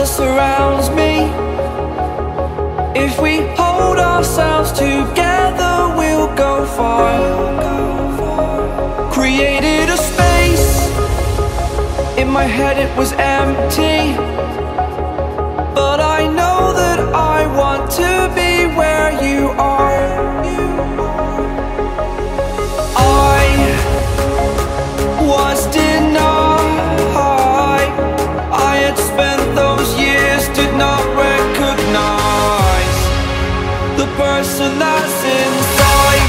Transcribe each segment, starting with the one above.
surrounds me. If we hold ourselves together, we'll go far. Created a space. In my head it was empty, but I know that I want to be where you are. I was denied. I had spent those years, did not recognize the person that's inside.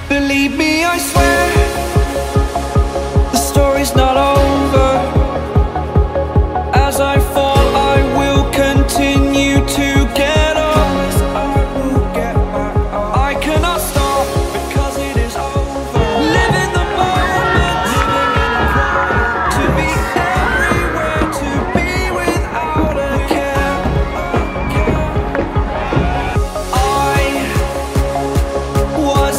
Believe me, I swear, the story's not over. As I fall, I will continue to get up. I cannot stop because it is over. Live in the moment, to be everywhere, to be without a care. I was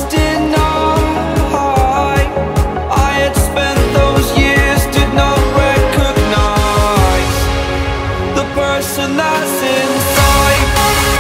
person that's inside.